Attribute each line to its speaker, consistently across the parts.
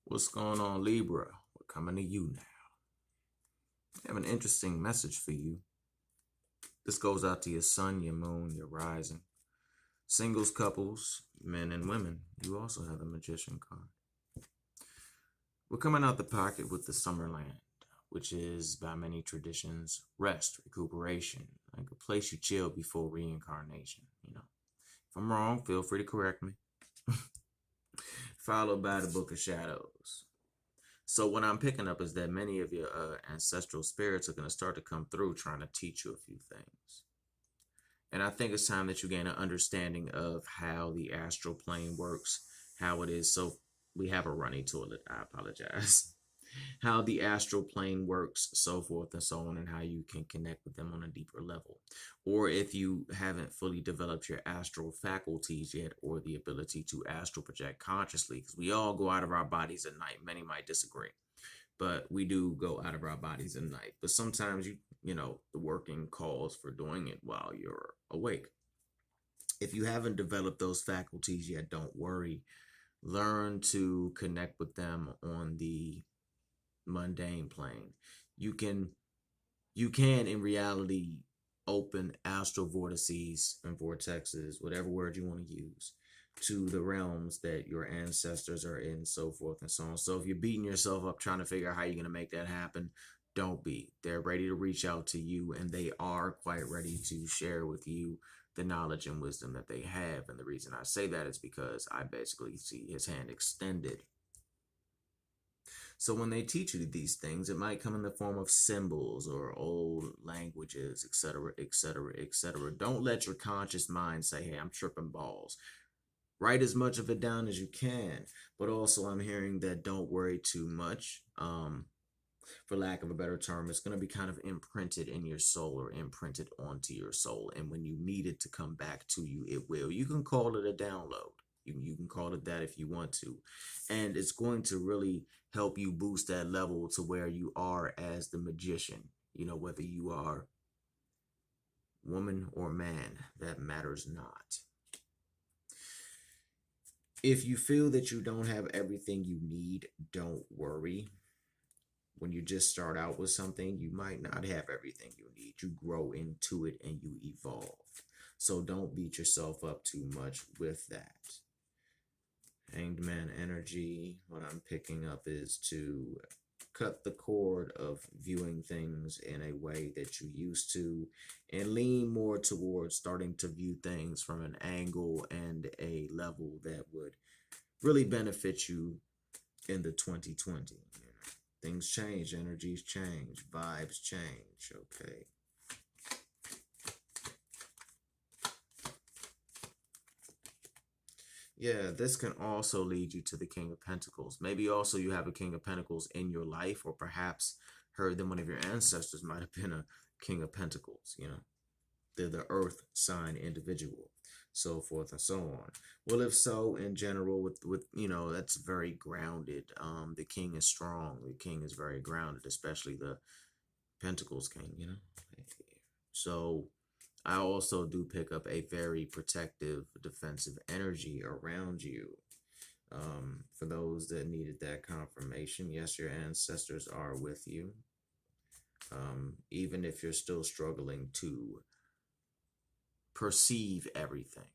Speaker 1: What's going on, Libra? We're coming to you now. I have an interesting message for you. This goes out to your sun, your moon, your rising. Singles, couples, men and women. You also have the Magician card. We're coming out the pocket with the Summerland, which is, by many traditions, rest, recuperation, like a place you chill before reincarnation. If I'm wrong, feel free to correct me. Followed by the Book of Shadows. So what I'm picking up is that many of your ancestral spirits are going to start to come through trying to teach you a few things. And I think it's time that you gain an understanding of how the astral plane works, how it is. So we have a runny toilet. I apologize. How the astral plane works, so forth and so on, and how you can connect with them on a deeper level. Or if you haven't fully developed your astral faculties yet, or the ability to astral project consciously, because we all go out of our bodies at night. Many might disagree, but we do go out of our bodies at night. But sometimes the working calls for doing it while you're awake. If you haven't developed those faculties yet, don't worry. Learn to connect with them on the mundane plane. You can in reality open astral vortices and vortexes, whatever word you want to use, to the realms that your ancestors are in, so forth and so on. So if you're beating yourself up trying to figure out how you're going to make that happen, don't be. They're ready to reach out to you, and they are quite ready to share with you the knowledge and wisdom that they have. And the reason I say that is because I basically see his hand extended. So when they teach you these things, it might come in the form of symbols or old languages, etc., etc., etc. Don't let your conscious mind say, hey, I'm tripping balls. Write as much of it down as you can. But also I'm hearing that don't worry too much. For lack of a better term, it's going to be kind of imprinted in your soul or imprinted onto your soul. And when you need it to come back to you, it will. You can call it a download. You can call it that if you want to. And it's going to really help you boost that level to where you are as the magician. Whether you are woman or man, that matters not. If you feel that you don't have everything you need, don't worry. When you just start out with something, you might not have everything you need. You grow into it and you evolve. So don't beat yourself up too much with that. Hanged Man energy, what I'm picking up is to cut the cord of viewing things in a way that you used to and lean more towards starting to view things from an angle and a level that would really benefit you in the 2020. Things change, energies change, vibes change, okay? Yeah, this can also lead you to the King of Pentacles. Maybe also you have a King of Pentacles in your life, or perhaps heard that one of your ancestors might have been a King of Pentacles, They're the earth sign individual, so forth and so on. Well, if so, in general, with that's very grounded. The king is strong. The king is very grounded, especially the Pentacles king, So I also do pick up a very protective, defensive energy around you. For those that needed that confirmation, yes, your ancestors are with you. Even if you're still struggling to perceive everything.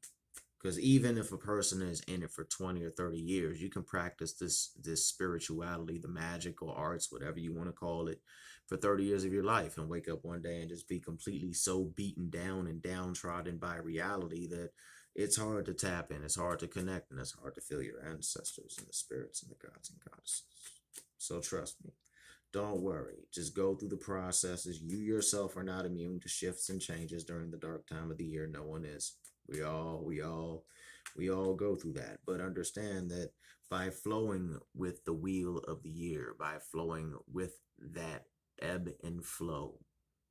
Speaker 1: Because even if a person is in it for 20 or 30 years, you can practice this spirituality, the magical arts, whatever you want to call it, for 30 years of your life and wake up one day and just be completely so beaten down and downtrodden by reality that it's hard to tap in, it's hard to connect, and it's hard to feel your ancestors and the spirits and the gods and goddesses. So trust me. Don't worry. Just go through the processes. You yourself are not immune to shifts and changes during the dark time of the year. No one is. We all go through that. But understand that by flowing with the wheel of the year, by flowing with that ebb and flow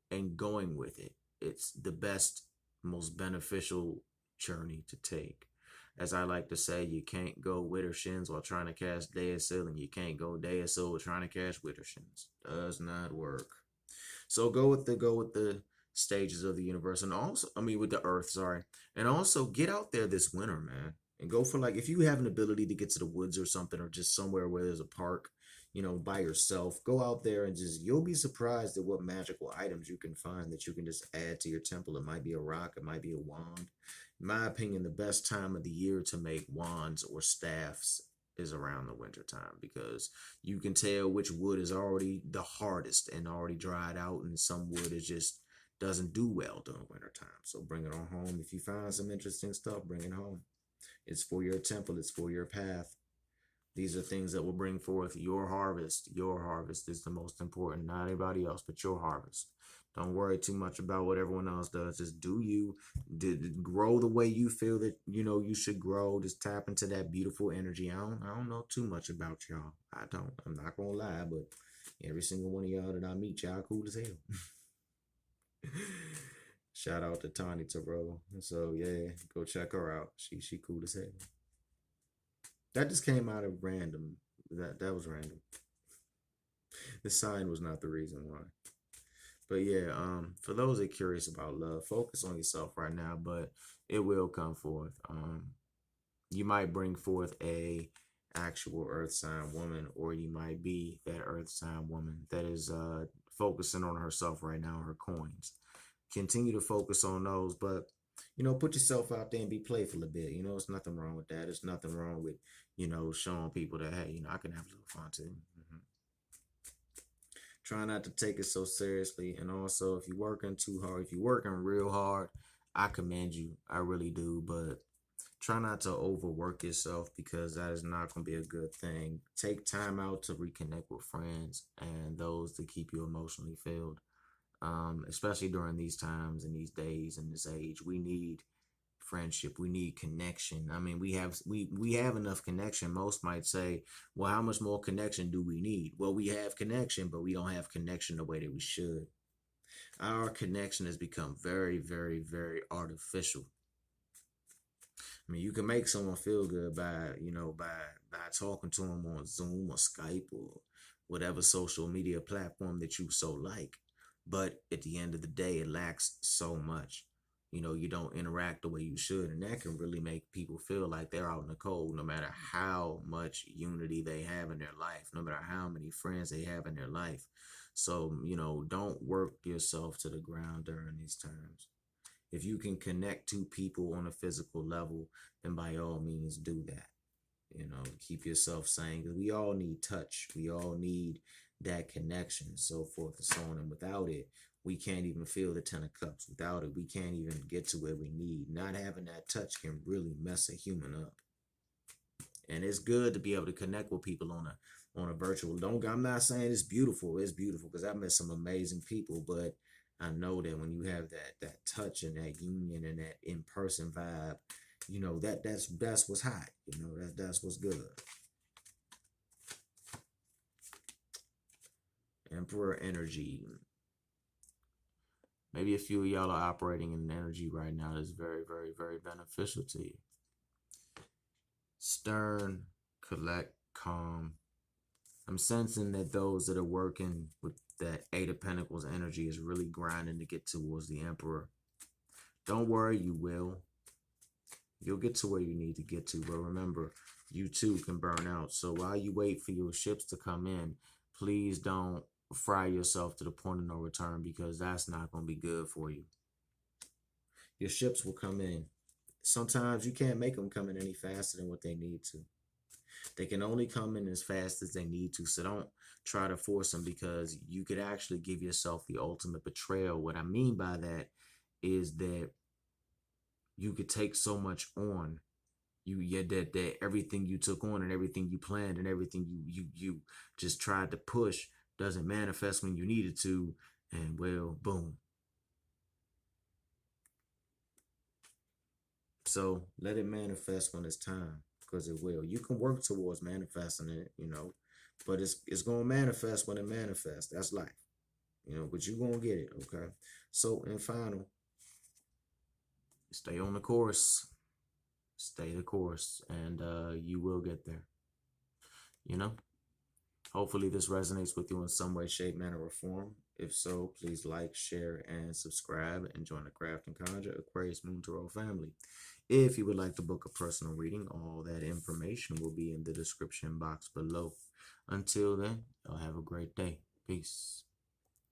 Speaker 1: and going with it, it's the best, most beneficial journey to take. As I like to say, you can't go Widdershins while trying to cast Deasil, and you can't go Deasil while trying to cast Widdershins. Does not work. So go with the stages of the universe, and also, with the earth, sorry. And also get out there this winter, man. And go for, like, if you have an ability to get to the woods or something, or just somewhere where there's a park, by yourself, go out there and just, you'll be surprised at what magical items you can find that you can just add to your temple. It might be a rock, it might be a wand. In my opinion, the best time of the year to make wands or staffs is around the winter time, because you can tell which wood is already the hardest and already dried out, and some wood is just doesn't do well during winter time. So bring it on home. If you find some interesting stuff, bring it home. It's for your temple, it's for your path. These are things that will bring forth your harvest. Your harvest is the most important, not anybody else, but your harvest. Don't worry too much about what everyone else does. Just do you. Grow the way you feel that you should grow. Just tap into that beautiful energy. I don't know too much about y'all. I don't. I'm not gonna lie, but every single one of y'all that I meet, y'all cool as hell. Shout out to Tani Terrell. So yeah, go check her out. She cool as hell. That just came out of random. That was random. The sign was not the reason why. But yeah, for those that are curious about love, focus on yourself right now, but it will come forth. You might bring forth a actual earth sign woman, or you might be that earth sign woman that is focusing on herself right now, her coins. Continue to focus on those, but put yourself out there and be playful a bit. There's nothing wrong with that. There's nothing wrong with, showing people that, hey, I can have a little fun too. Try not to take it so seriously. And also, if you're working too hard, if you're working real hard, I commend you. I really do. But try not to overwork yourself, because that is not going to be a good thing. Take time out to reconnect with friends and those that keep you emotionally filled. Especially during these times and these days and this age, we need friendship, we need connection. I mean, we have enough connection. Most might say, well, how much more connection do we need? Well, we have connection, but we don't have connection the way that we should. Our connection has become very, very, very artificial. I mean, you can make someone feel good by talking to them on Zoom or Skype or whatever social media platform that you so like. But at the end of the day, it lacks so much. You don't interact the way you should, and that can really make people feel like they're out in the cold, no matter how much unity they have in their life, no matter how many friends they have in their life. So, don't work yourself to the ground during these times. If you can connect to people on a physical level, then by all means do that. Keep yourself sane, because we all need touch. We all need that connection, so forth and so on. And without it, we can't even feel the 10 of Cups. Without it, we can't even get to where we need. Not having that touch can really mess a human up. And it's good to be able to connect with people on a virtual. I'm not saying it's beautiful. It's beautiful, because I've met some amazing people, but I know that when you have that touch and that union and that in-person vibe, that's what's hot. That's what's good. Emperor energy. Maybe a few of y'all are operating in an energy right now that's very, very, very beneficial to you. Stern, collect, calm. I'm sensing that those that are working with that Eight of Pentacles energy is really grinding to get towards the Emperor. Don't worry, you will. You'll get to where you need to get to. But remember, you too can burn out. So while you wait for your ships to come in, please don't fry yourself to the point of no return, because that's not going to be good for you. Your ships will come in. Sometimes you can't make them come in any faster than what they need to. They can only come in as fast as they need to. So don't try to force them, because you could actually give yourself the ultimate betrayal. What I mean by that is that you could take so much on. That everything you took on and everything you planned and everything you just tried to push doesn't manifest when you needed to, and well, boom. So let it manifest when it's time, because it will. You can work towards manifesting it, but it's gonna manifest when it manifests. That's life, but you're gonna get it, okay? So in final, stay on the course. Stay the course, and you will get there. Hopefully this resonates with you in some way, shape, manner, or form. If so, please like, share, and subscribe, and join the Craft and Conjure Aquarius Moon Tarot family. If you would like to book a personal reading, all that information will be in the description box below. Until then, y'all have a great day. Peace.